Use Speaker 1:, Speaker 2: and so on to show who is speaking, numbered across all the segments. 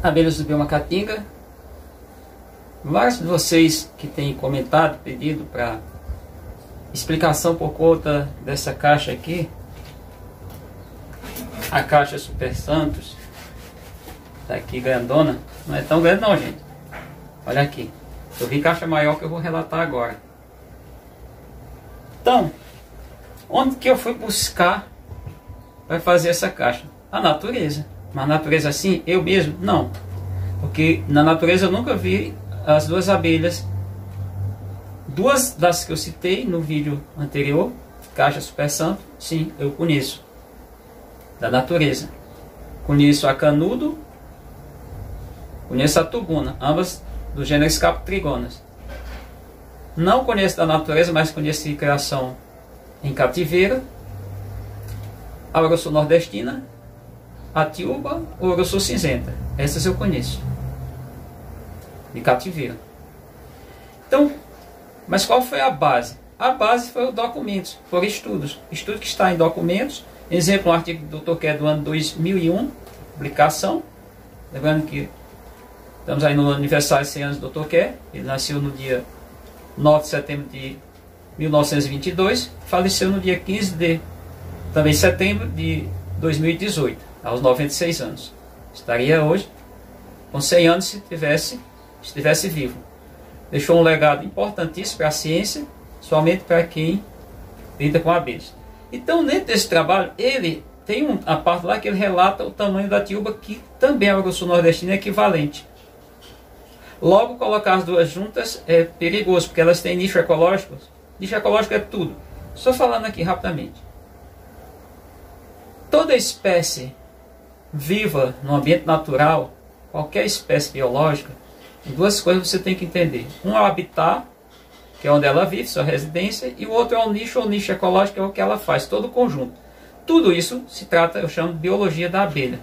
Speaker 1: abelhas do bioma Caatinga. Vários de vocês que têm comentado, pedido para explicação por conta dessa caixa aqui, a caixa Super Santos, tá aqui grandona, não é tão grande não, gente. Olha aqui, eu vi caixa maior que eu vou relatar agora. Então, onde que eu fui buscar para fazer essa caixa? A natureza. Mas natureza assim, eu mesmo? Não. Porque na natureza eu nunca vi as duas abelhas, duas das que eu citei no vídeo anterior, caixa Super Santo, sim, eu conheço. Da natureza. Conheço a canudo, conheço a tubuna, ambas do gênero Scapotrigonas. Não conheço da natureza, mas conheço de criação em cativeiro, a Urussu nordestina, a tiúba ou Urussu cinzenta. Essas eu conheço de cativeiro. Então, mas qual foi a base? A base foi os documentos, foram estudos. Estudo que está em documentos. Exemplo, um artigo do Dr. Kerr do ano 2001, publicação. Lembrando que estamos aí no aniversário de 100 anos do Dr. Kerr. Ele nasceu no dia 9 de setembro de 1922. Faleceu no dia 15 de também setembro de 2018, aos 96 anos. Estaria hoje com 100 anos se estivesse vivo. Deixou um legado importantíssimo para a ciência, somente para quem lida com abelhas. Então, dentro desse trabalho, ele tem a parte lá que ele relata o tamanho da tiúba, que também a Urussu nordestina é equivalente. Logo, colocar as duas juntas é perigoso, porque elas têm nicho ecológico. Nicho ecológico é tudo. Só falando aqui rapidamente. Toda espécie viva no ambiente natural, qualquer espécie biológica, duas coisas você tem que entender. Um é o habitat, que é onde ela vive, sua residência, e o outro é o nicho ou nicho ecológico, que é o que ela faz, todo o conjunto. Tudo isso se trata, eu chamo de biologia da abelha.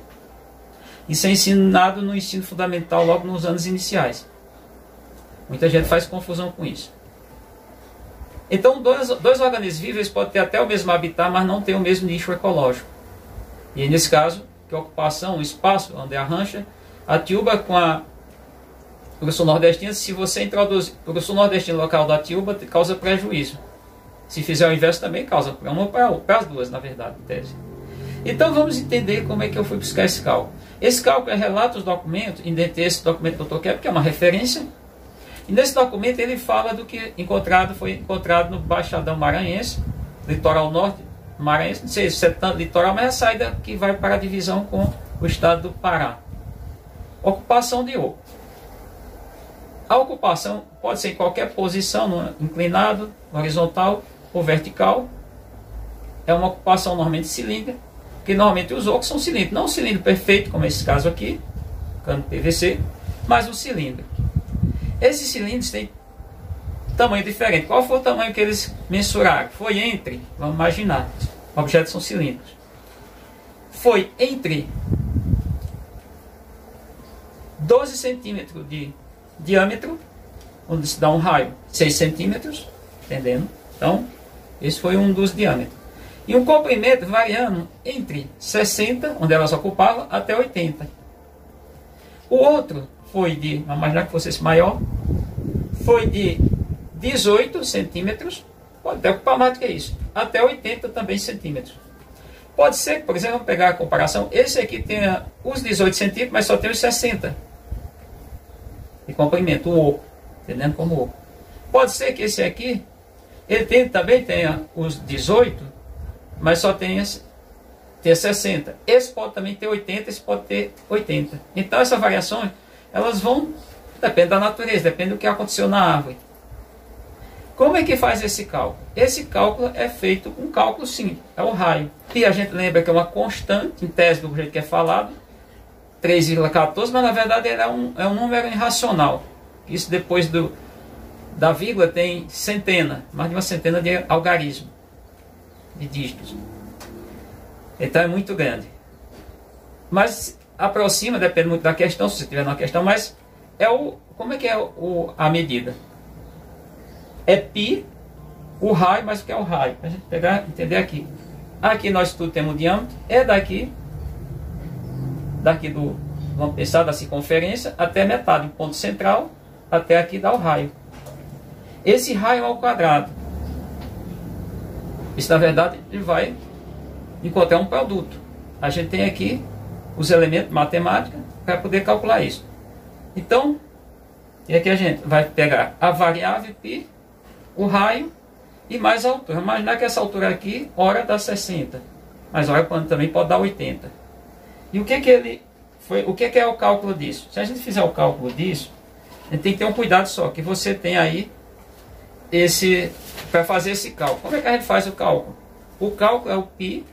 Speaker 1: Isso é ensinado no ensino fundamental logo nos anos iniciais. Muita gente faz confusão com isso. Então, dois organismos vivos podem ter até o mesmo habitat, mas não ter o mesmo nicho ecológico. E aí, nesse caso, que a ocupação, o espaço onde arrancha, a tiúba com a Urussu nordestina, se você introduzir o Urussu nordestina no local da tiúba, causa prejuízo. Se fizer o inverso também causa, para uma ou para as duas, na verdade, em tese. Então vamos entender como é que eu fui buscar esse cálculo. Esse cálculo é relato dos documentos, e dentro desse documento do Dr. Kerr, que é uma referência. E nesse documento ele fala do que foi encontrado no Baixadão Maranhense, litoral norte maranhense, não sei se é tanto litoral, mas é a saída que vai para a divisão com o estado do Pará. Ocupação de oco. A ocupação pode ser em qualquer posição, inclinado, horizontal ou vertical. É uma ocupação normalmente cilíndrica, porque normalmente os ocos são cilíndricos. Não um cilindro perfeito, como esse caso aqui, cano PVC, mas um cilindro. Esses cilindros têm tamanho diferente. Qual foi o tamanho que eles mensuraram? Foi entre, vamos imaginar, objetos são cilindros. Foi entre 12 centímetros de diâmetro, onde se dá um raio, 6 centímetros, entendendo? Então, esse foi um dos diâmetros. E um comprimento variando entre 60, onde elas ocupavam, até 80. O outro foi de, vamos imaginar que fosse esse maior, foi de 18 centímetros, pode até ocupar mais do que isso, até 80 também centímetros. Pode ser que, por exemplo, vamos pegar a comparação, esse aqui tenha os 18 centímetros, mas só tem os 60 de comprimento, o oco, entendendo como oco. Pode ser que esse aqui, ele também tenha os 18, mas só tenha 60. Esse pode também ter 80, esse pode ter 80. Então essas variações, elas vão, depende da natureza, depende do que aconteceu na árvore. Como é que faz esse cálculo? Esse cálculo é feito com um cálculo simples, é o raio. E a gente lembra que é uma constante, em tese do jeito que é falado, 3,14, mas na verdade ele é um número irracional. Isso depois da vírgula tem centena, mais de uma centena de algarismo, de dígitos. Então é muito grande. Mas aproxima, depende muito da questão, se você tiver uma questão, mas como é que é a medida? É π, o raio, mas o que é o raio? Para a gente pegar, entender aqui. Aqui nós tudo temos o diâmetro, é daqui do vamos pensar da circunferência até metade, do ponto central até aqui dá o raio. Esse raio ao quadrado, isso na verdade ele vai encontrar um produto. A gente tem aqui os elementos matemáticos para poder calcular isso. Então, e aqui a gente vai pegar a variável π, o raio e mais a altura. Imaginar que essa altura aqui, hora dá 60, mas hora também pode dar 80. E o que é o cálculo disso? Se a gente fizer o cálculo disso, a gente tem que ter um cuidado só, que você tem aí para fazer esse cálculo. Como é que a gente faz o cálculo? O cálculo é o π,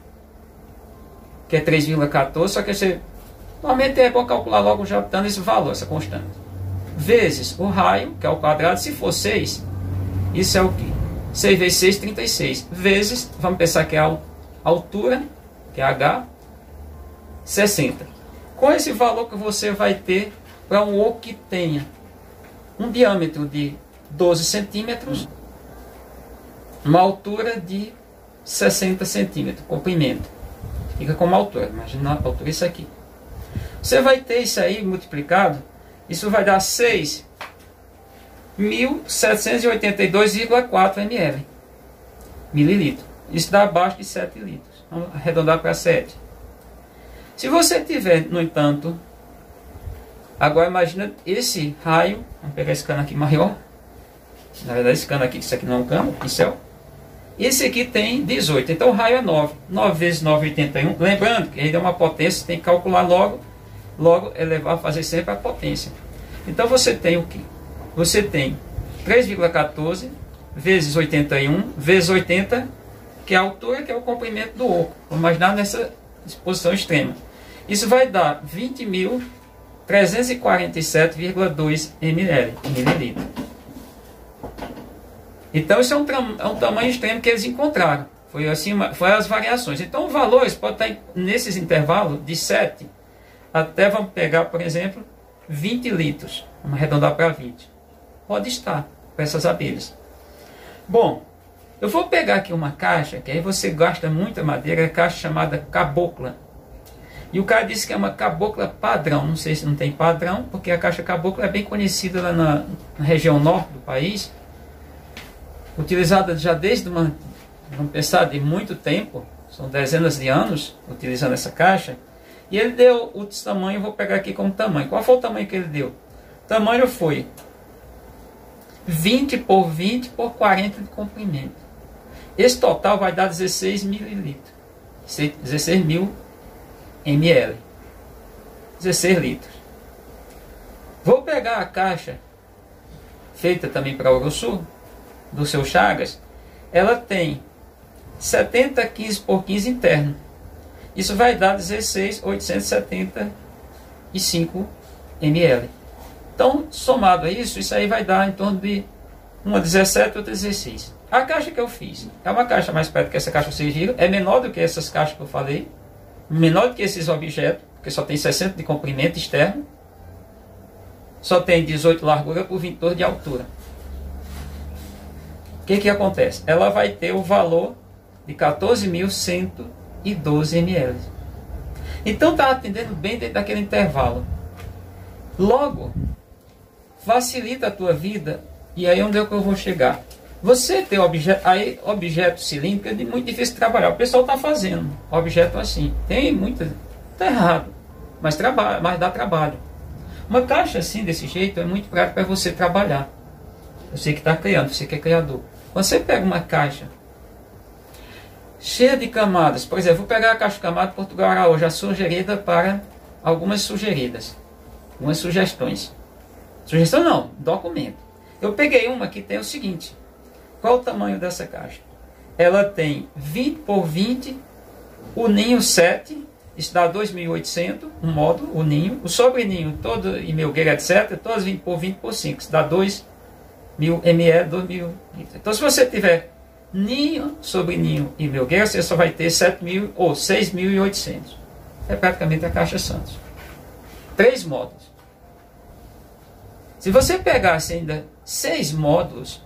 Speaker 1: que é 3,14, só que você normalmente é bom calcular logo já dando esse valor, essa constante. Vezes o raio, que é o quadrado, se for 6, isso é o quê? 6 vezes 6, 36. Vezes, vamos pensar que é a altura, que é h, 60. Com esse valor que você vai ter para um oco que tenha um diâmetro de 12 centímetros, uma altura de 60 centímetros, comprimento. Fica como altura, imagina a altura isso aqui. Você vai ter isso aí multiplicado, isso vai dar 6.782,4 ml, mililitros. Isso dá abaixo de 7 litros. Vamos arredondar para 7. Se você tiver, no entanto, agora imagina esse raio, vamos pegar esse cano aqui maior, na verdade esse cano aqui, isso aqui não é um cano, pincel. Esse aqui tem 18, então o raio é 9. 9 vezes 9, 81. Lembrando que ele é uma potência, tem que calcular logo elevar, fazer sempre a potência. Então você tem o que? Você tem 3,14 vezes 81 vezes 80, que é a altura, que é o comprimento do oco. Vamos imaginar nessa exposição extrema. Isso vai dar 20.347,2 mililitros. Então isso é um tamanho extremo que eles encontraram. Foi as variações. Então os valores podem estar nesses intervalos de 7 até, vamos pegar, por exemplo, 20 litros. Vamos arredondar para 20. Pode estar para essas abelhas. Bom, eu vou pegar aqui uma caixa, que aí você gasta muita madeira, é caixa chamada cabocla. E o cara disse que é uma cabocla padrão. Não sei se não tem padrão, porque a caixa cabocla é bem conhecida lá na região norte do país. Utilizada já desde vamos pensar, de muito tempo, são dezenas de anos utilizando essa caixa, e ele deu o tamanho, vou pegar aqui como tamanho. Qual foi o tamanho que ele deu? O tamanho foi 20 por 20 por 40 de comprimento. Esse total vai dar 16 mililitros, 16 mil ml, 16 litros. Vou pegar a caixa, feita também para Ouro Sul, do seu Chagas, ela tem 70 15 por 15 interno. Isso vai dar 16.875 ml. Então, somado a isso, isso aí vai dar em torno de uma 17 ou 16. A caixa que eu fiz é uma caixa mais perto que essa caixa que vocês viram, é menor do que essas caixas que eu falei, menor do que esses objetos, porque só tem 60 de comprimento externo, só tem 18 de largura por 22 de altura. O que acontece? Ela vai ter o valor de 14.112 ml. Então está atendendo bem dentro daquele intervalo. Logo, facilita a tua vida. E aí onde é que eu vou chegar? Você tem objeto cilíndrico é muito difícil de trabalhar. O pessoal está fazendo objeto assim. Tem muito. Está errado. Mas dá trabalho. Uma caixa assim, desse jeito, é muito prático para você trabalhar. Você que está criando, você que é criador. Quando você pega uma caixa cheia de camadas, por exemplo, vou pegar a caixa de camada Portugal Araújo, a sugerida para algumas sugeridas, algumas sugestões. Sugestão não, documento. Eu peguei uma que tem o seguinte: qual o tamanho dessa caixa? Ela tem 20 por 20, o ninho 7, isso dá 2.800, um módulo, o ninho, o sobreninho todo e melgueira, etc., todas 20 por 20 por 5, isso dá 2.000 ml, 2.000 litros. Então, se você tiver ninho, sobreninho e melgueira, você só vai ter 7.000 ou 6.800. É praticamente a caixa Santos. 3 módulos. Se você pegasse ainda 6 módulos,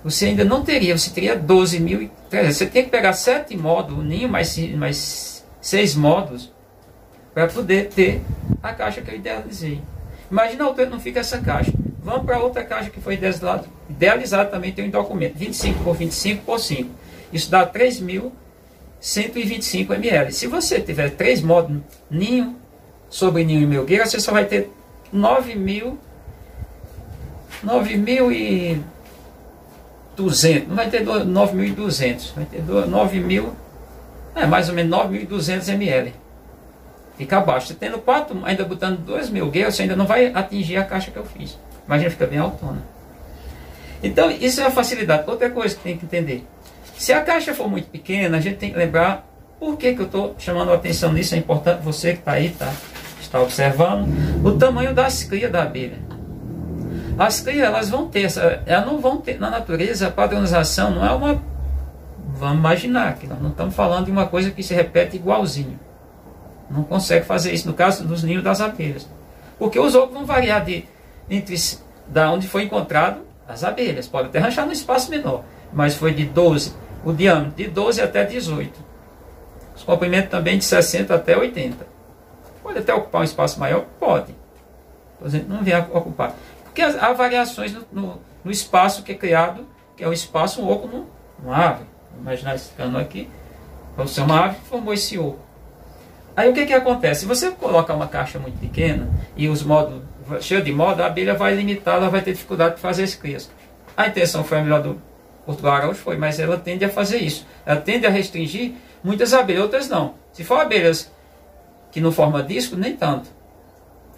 Speaker 1: você ainda não teria, você teria 12.300. Você tem que pegar 7 módulos, ninho mais 6 módulos, para poder ter a caixa que eu idealizei. Imagina a altura que não fica essa caixa. Vamos para outra caixa que foi idealizada também, tem um documento, 25 por 25 por 5. Isso dá 3.125 ml. Se você tiver 3 modos ninho, sobre ninho e melgueira, você só vai ter 9.200. Não vai ter 9.200, vai ter 9.000, mais ou menos 9.200 ml. Fica abaixo. Você tendo 4, ainda botando 2 melgueiras, você ainda não vai atingir a caixa que eu fiz. Imagina, fica bem autona. Então, isso é a facilidade. Outra coisa que tem que entender. Se a caixa for muito pequena, a gente tem que lembrar por que eu estou chamando a atenção nisso. É importante você que está aí, está observando o tamanho das crias da abelha. As crias, elas não vão ter na natureza. A padronização não é uma... Vamos imaginar que nós não estamos falando de uma coisa que se repete igualzinho. Não consegue fazer isso no caso dos ninhos das abelhas. Porque os ovos vão variar da onde foi encontrado as abelhas. Pode até ranchar no espaço menor, mas foi de 12, o diâmetro de 12 até 18. Os comprimentos também de 60 até 80. Pode até ocupar um espaço maior? Pode. Por exemplo, não vem ocupar. Porque há variações no espaço que é criado, que é o espaço, um oco numa árvore. Vamos imaginar esse cano aqui. Pode ser uma árvore que formou esse oco. Aí o que acontece? Se você colocar uma caixa muito pequena e os modos cheio de moda, a abelha vai limitar, ela vai ter dificuldade de fazer as crias. A intenção foi a melhor do Portugal Araújo, foi, mas ela tende a fazer isso. Ela tende a restringir muitas abelhas, outras não. Se for abelhas que não formam disco, nem tanto.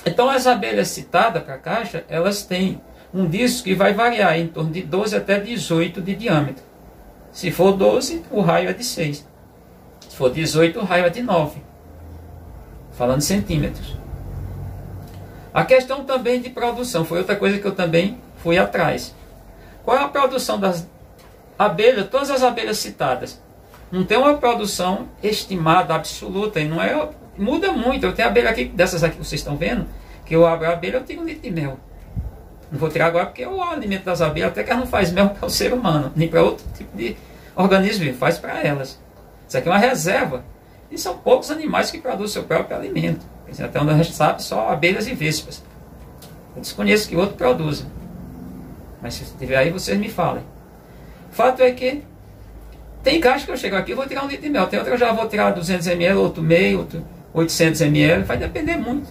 Speaker 1: Então as abelhas citadas para a caixa, elas têm um disco que vai variar em torno de 12 até 18 de diâmetro. Se for 12, o raio é de 6. Se for 18, o raio é de 9. Falando em centímetros. A questão também de produção foi outra coisa que eu também fui atrás. Qual é a produção das abelhas, todas as abelhas citadas? Não tem uma produção estimada, absoluta, e não é, muda muito. Eu tenho abelha aqui, dessas aqui que vocês estão vendo, que eu abro a abelha, eu tiro 1 litro de mel. Não vou tirar agora porque é o alimento das abelhas, até que elas não faz mel para o ser humano, nem para outro tipo de organismo, faz para elas. Isso aqui é uma reserva. E são poucos animais que produzem seu próprio alimento. Até onde a gente sabe, só abelhas e vespas. Eu desconheço que outro produza. Mas se tiver aí, vocês me falem. O fato é que tem caixa que eu chego aqui e vou tirar 1 litro de mel. Tem outra que eu já vou tirar 200 ml, outro meio, outro 800 ml. Vai depender muito.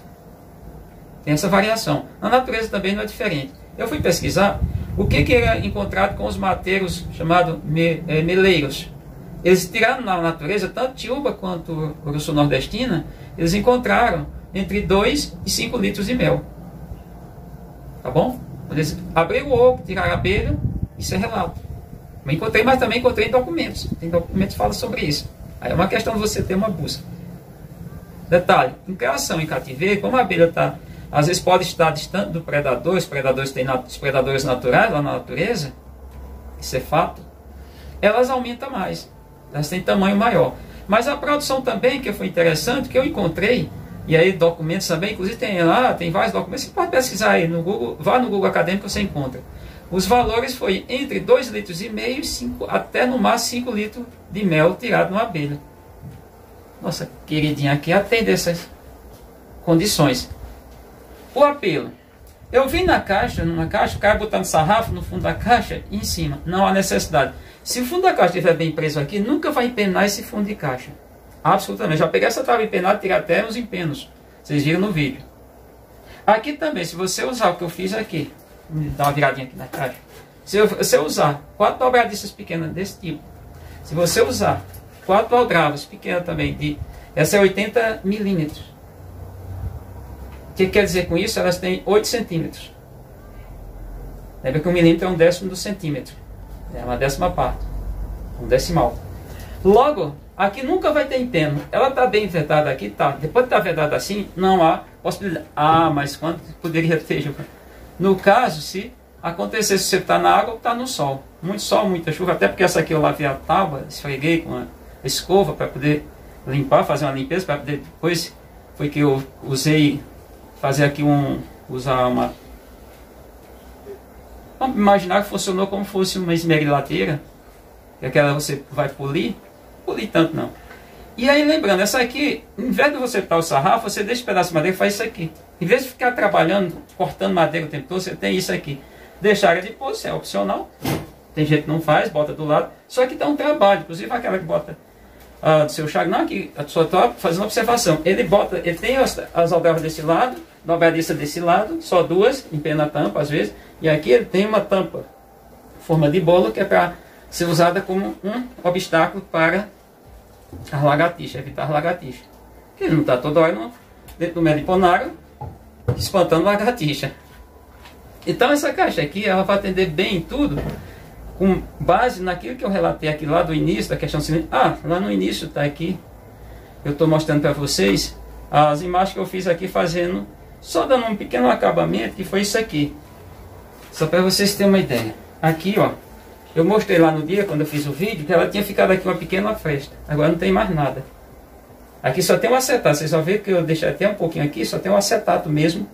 Speaker 1: Tem essa variação. Na natureza também não é diferente. Eu fui pesquisar o que era encontrado com os mateiros chamados meleiros. Eles tiraram na natureza, tanto tiúba quanto urso nordestina, eles encontraram entre 2 e 5 litros de mel. Tá bom? Eles abriram o ovo, tiraram a abelha, isso é relato. Mas também encontrei documentos. Tem documentos que falam sobre isso. Aí é uma questão de você ter uma busca. Detalhe, em criação em cativeiro, como a abelha às vezes pode estar distante do predador, os predadores têm os predadores naturais lá na natureza, isso é fato, elas aumentam mais. Elas têm tamanho maior. Mas a produção também, que foi interessante, que eu encontrei, e aí documentos também, inclusive tem vários documentos, você pode pesquisar aí no Google, vá no Google Acadêmico você encontra. Os valores foi entre 2,5 litros e 5, até no máximo 5 litros de mel tirado numa abelha. Nossa queridinha aqui atende essas condições. O apelo. Eu vi numa caixa, o cara botando sarrafo no fundo da caixa e em cima. Não há necessidade. Se o fundo da caixa estiver bem preso aqui, nunca vai empenar esse fundo de caixa. Absolutamente. Já peguei essa trava empenada e tirei até os empenos. Vocês viram no vídeo. Aqui também, se você usar o que eu fiz aqui, dá uma viradinha aqui na caixa. Se você usar 4 dobradiças pequenas desse tipo, se você usar 4 aldravas pequenas também, essa é 80 milímetros. O que quer dizer com isso? Elas têm 8 centímetros. Lembra que 1 milímetro é 1/10 do centímetro. É uma 10ª parte. Um decimal. Logo, aqui nunca vai ter empeno. Ela está bem vedada aqui, tá. Depois de estar vedada assim, não há possibilidade. Mas quanto poderia ter? No caso, se acontecesse você está na água ou está no sol. Muito sol, muita chuva. Até porque essa aqui eu lavei a tábua, esfreguei com a escova para poder limpar, fazer uma limpeza, para poder depois foi que eu usei fazer aqui usar uma... Vamos imaginar que funcionou como fosse uma esmerilateira, que aquela você vai polir tanto não. E aí lembrando, essa aqui, em vez de você botar o sarrafo, você deixa um pedaço de madeira e faz isso aqui. Em vez de ficar trabalhando, cortando madeira o tempo todo, você tem isso aqui. Deixar área de pouso, é opcional. Tem gente que não faz, bota do lado. Só que dá um trabalho, inclusive aquela que bota do seu chave, não, aqui, só estou fazendo observação. Ele tem as algarvas desse lado, dobradiça desse lado, só duas, empena a tampa às vezes. E aqui ele tem uma tampa, forma de bolo, que é para ser usada como um obstáculo para as lagartixas, evitar as lagartixas. Porque ele não está toda hora dentro do meliponário espantando lagartixa. Então essa caixa aqui, ela vai atender bem em tudo, com base naquilo que eu relatei aqui lá do início, da questão seguinte. Lá no início está aqui, eu estou mostrando para vocês as imagens que eu fiz aqui fazendo, só dando um pequeno acabamento, que foi isso aqui. Só para vocês terem uma ideia. Aqui, ó, eu mostrei lá no dia, quando eu fiz o vídeo, que ela tinha ficado aqui uma pequena fresta. Agora não tem mais nada. Aqui só tem um acetato. Vocês vão ver que eu deixei até um pouquinho aqui, só tem um acetato mesmo.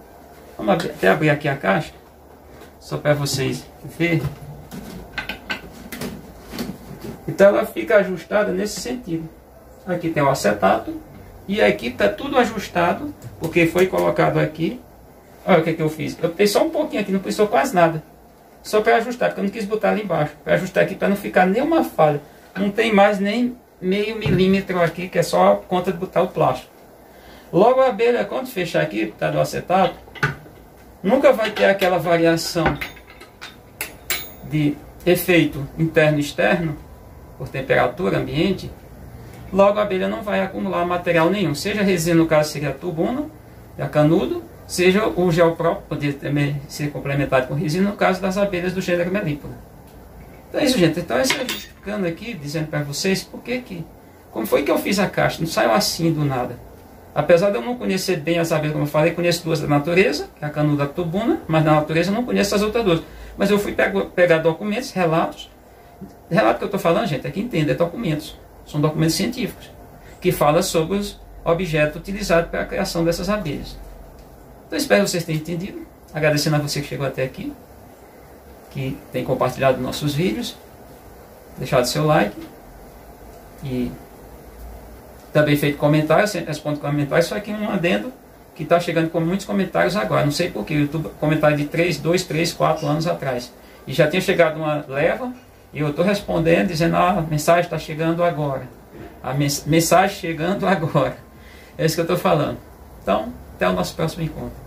Speaker 1: Vamos até abrir aqui a caixa, só para vocês verem. Então ela fica ajustada nesse sentido. Aqui tem o acetato. E aqui está tudo ajustado, porque foi colocado aqui. Olha o que eu fiz. Eu botei só um pouquinho aqui, não precisou quase nada. Só para ajustar, porque eu não quis botar ali embaixo. Para ajustar aqui, para não ficar nenhuma falha. Não tem mais nem meio milímetro aqui, que é só a conta de botar o plástico. Logo a abelha, quando fechar aqui, tá do acetato, nunca vai ter aquela variação de efeito interno e externo, por temperatura ambiente. Logo a abelha não vai acumular material nenhum, seja resina, no caso seria a tubuna, a canudo, seja o gel próprio, poderia também ser complementado com resina, no caso das abelhas do gênero Melípora. Então é isso, gente. Então eu estou justificando aqui, dizendo para vocês como foi que eu fiz a caixa. Não saiu assim do nada. Apesar de eu não conhecer bem as abelhas, como eu falei, conheço duas da natureza, que é a canudo e a tubuna, mas na natureza eu não conheço as outras duas. Mas eu fui pegar documentos, relatos. Relato que eu estou falando, gente, é que entenda, é documentos. São documentos científicos, que falam sobre os objetos utilizados para a criação dessas abelhas. Então espero que vocês tenham entendido. Agradecendo a você que chegou até aqui, que tem compartilhado nossos vídeos, deixado seu like e também feito comentários. Sempre respondo comentários, só que um adendo que está chegando com muitos comentários agora. Não sei porquê, o YouTube comentário de 2, 3, 4 anos atrás. E já tinha chegado uma leva. E eu estou respondendo, dizendo, a mensagem está chegando agora. A mensagem chegando agora. É isso que eu estou falando. Então, até o nosso próximo encontro.